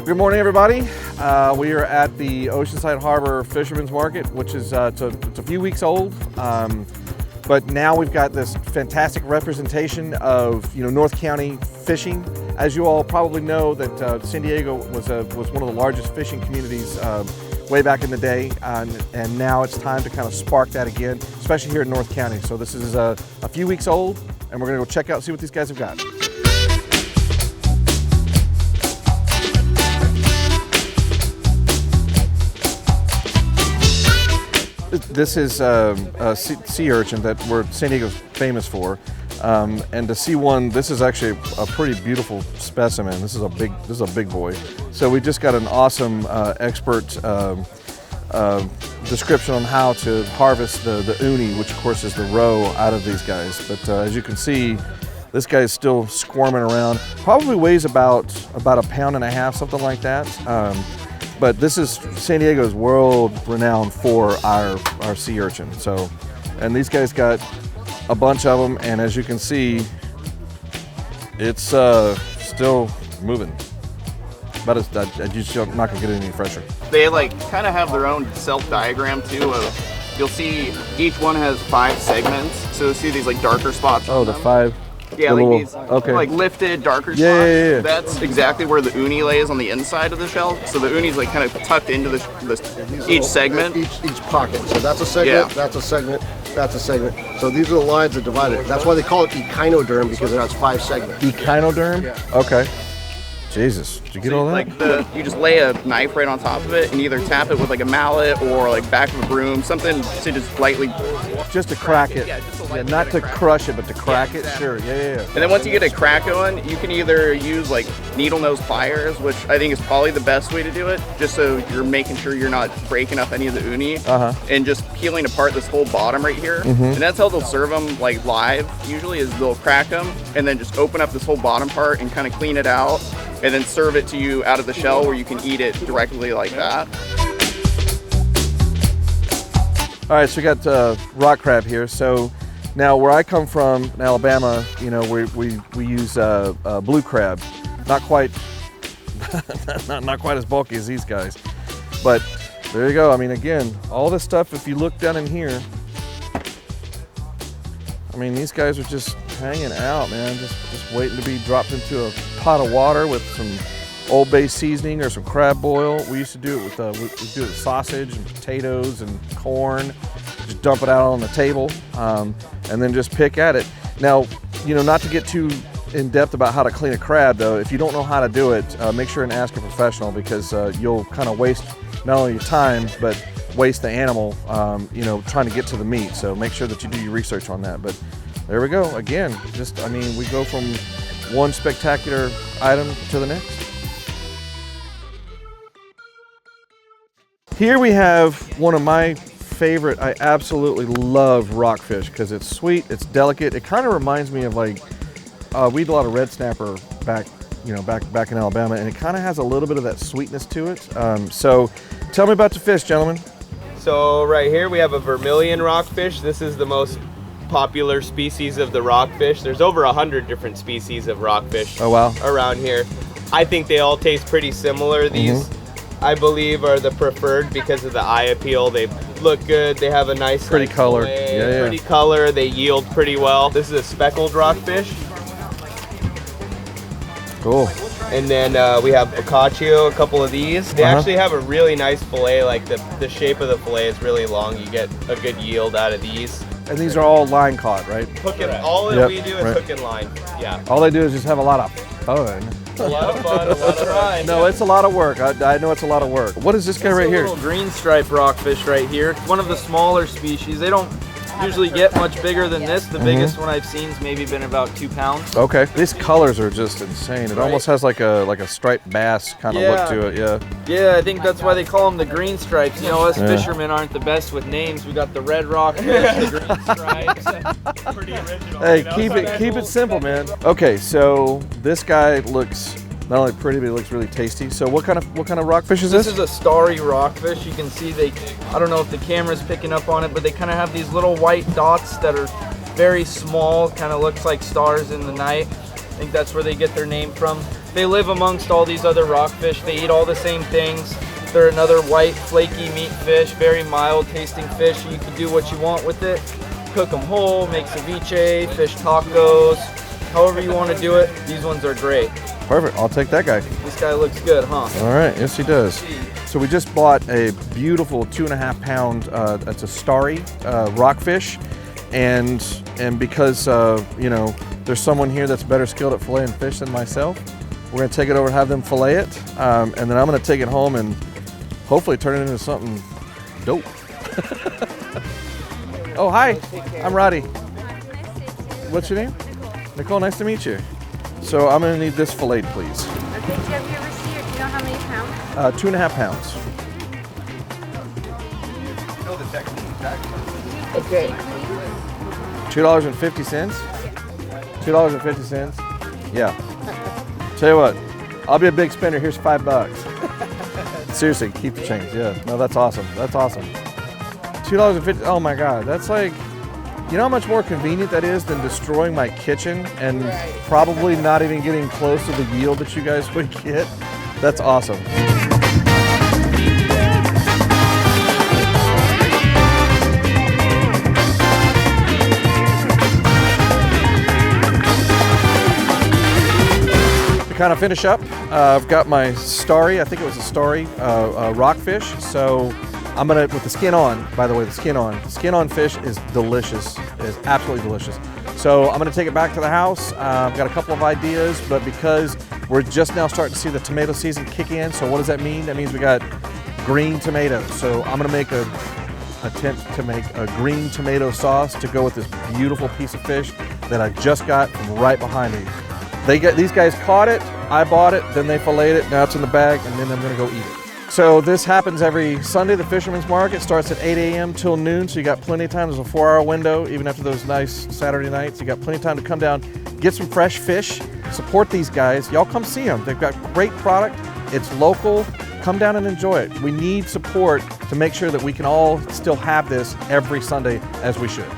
Good morning, everybody. We are at the Oceanside Harbor Fisherman's Market, which is it's a few weeks old, but now we've got this fantastic representation of North County fishing. As you all probably know, that San Diego was one of the largest fishing communities way back in the day, and now it's time to kind of spark that again, especially here in North County. So this is a few weeks old, and we're going to go check out and see what these guys have got. This is a sea urchin that San Diego's famous for, and to see one, this is actually a pretty beautiful specimen. This is a big boy. So we just got an awesome expert description on how to harvest the uni, which of course is the roe, out of these guys. But as you can see, this guy is still squirming around. Probably weighs about 1.5 pounds, something like that. But this is San Diego's world renowned for our sea urchin. So, and these guys got a bunch of them, and as you can see, it's still moving. But it's just not gonna get any fresher. They kind of have their own self-diagram too. You'll see each one has 5 segments. So you'll see these darker spots. Oh, the 5. Yeah, the these lifted, darker spots. Yeah. That's exactly where the uni lays on the inside of the shell. So the uni's kind of tucked into each segment. Each pocket. So that's a segment, that's a segment, that's a segment. So these are the lines that divide it. That's why they call it echinoderm, because it has 5 segments. Echinoderm? Yeah. Okay. Jesus, did you get all that? You just lay a knife right on top of it and either tap it with a mallet or back of a broom, something to just lightly. Just to crack it. Yeah, not to crush it, but to crack it. Exactly. Sure. Yeah. And then once you get a crack going, you can either use needle nose pliers, which I think is probably the best way to do it, just so you're making sure you're not breaking up any of the uni, and just peeling apart this whole bottom right here. And that's how they'll serve them live. Usually, is they'll crack them and then just open up this whole bottom part and kind of clean it out, and then serve it to you out of the shell where you can eat it directly like that. All right, so we got rock crab here. So now where I come from in Alabama, we use blue crab. Not quite not quite as bulky as these guys, but there you go. I mean, again, all this stuff, if you look down in here, I mean, these guys are just hanging out, man, just waiting to be dropped into a pot of water with some Old Bay seasoning or some crab boil. We used to do it with we do it with sausage and potatoes and corn. Just dump it out on the table, and then just pick at it. Now, not to get too in depth about how to clean a crab, though. If you don't know how to do it, make sure and ask a professional, because you'll kind of waste not only your time but waste the animal, trying to get to the meat. So make sure that you do your research on that. But there we go. Again, we go from one spectacular item to the next. Here we have one of my favorite. I absolutely love rockfish because it's sweet, it's delicate. It kind of reminds me of we eat a lot of red snapper back in Alabama, and it kind of has a little bit of that sweetness to it. So tell me about the fish, gentlemen. So right here we have a vermilion rockfish. This is the most popular species of the rockfish. There's over 100 different species of rockfish around here. I think they all taste pretty similar. These, I believe, are the preferred because of the eye appeal. They look good. They have a nice pretty color. Pretty color. They yield pretty well. This is a speckled rockfish. Cool. And then we have boccaccio, a couple of these. They actually have a really nice fillet. The shape of the fillet is really long. You get a good yield out of these. And these are all line caught, right? Hooking. All that we do is hook and line. Yeah. All they do is just have a lot of fun. A lot of fun, a lot of fun. No, it's a lot of work. I know it's a lot of work. What is this guy right here? Little green stripe rockfish right here. One of the smaller species. They don't usually get much bigger than this. The biggest one I've seen has maybe been about 2 pounds. Okay. These colors are just insane. It almost has like a striped bass kind of look to it. Yeah, I think that's why they call them the green stripes. Us fishermen aren't the best with names. We got the red rockfish, the green stripes. Pretty original. Hey, keep it simple, man. Okay, so this guy looks not only pretty, but it looks really tasty. So what kind of rockfish is this? This is a starry rockfish. You can see I don't know if the camera's picking up on it, but they kind of have these little white dots that are very small, kind of looks like stars in the night. I think that's where they get their name from. They live amongst all these other rockfish. They eat all the same things. They're another white, flaky meat fish, very mild tasting fish. You can do what you want with it. Cook them whole, make ceviche, fish tacos, however you want to do it. These ones are great. Perfect, I'll take that guy. This guy looks good, huh? All right, yes he does. So we just bought a beautiful 2.5 pound, it's a starry rockfish. And because, you know, there's someone here that's better skilled at filleting fish than myself, we're gonna take it over and have them fillet it. And then I'm gonna take it home and hopefully turn it into something dope. Oh, hi, I'm Roddy. What's your name? Nicole, nice to meet you. So I'm gonna need this filleted, please. Okay, do you have your receipt or do you know how many pounds? 2.5 pounds. Okay. $2.50? $2.50? Yeah. Tell you what, I'll be a big spender. Here's $5. Seriously, keep the change. Yeah, no, that's awesome. That's awesome. $2.50. Oh my God, that's like, you know how much more convenient that is than destroying my kitchen and probably not even getting close to the yield that you guys would get? That's awesome. To kind of finish up, I've got my starry, I think it was a starry rockfish. So I'm gonna, with the skin on, by the way, the skin on fish is delicious, is absolutely delicious. So I'm gonna take it back to the house. I've got a couple of ideas, but because we're just now starting to see the tomato season kick in, so what does that mean? That means we got green tomatoes. So I'm gonna make a attempt to make a green tomato sauce to go with this beautiful piece of fish that I just got from right behind me. These guys caught it, I bought it, then they filleted it, now it's in the bag, and then I'm gonna go eat it. So this happens every Sunday. The Fisherman's Market starts at 8 a.m. till noon, so you got plenty of time. There's a 4-hour window, even after those nice Saturday nights. You got plenty of time to come down, get some fresh fish, support these guys. Y'all come see them. They've got great product. It's local. Come down and enjoy it. We need support to make sure that we can all still have this every Sunday as we should.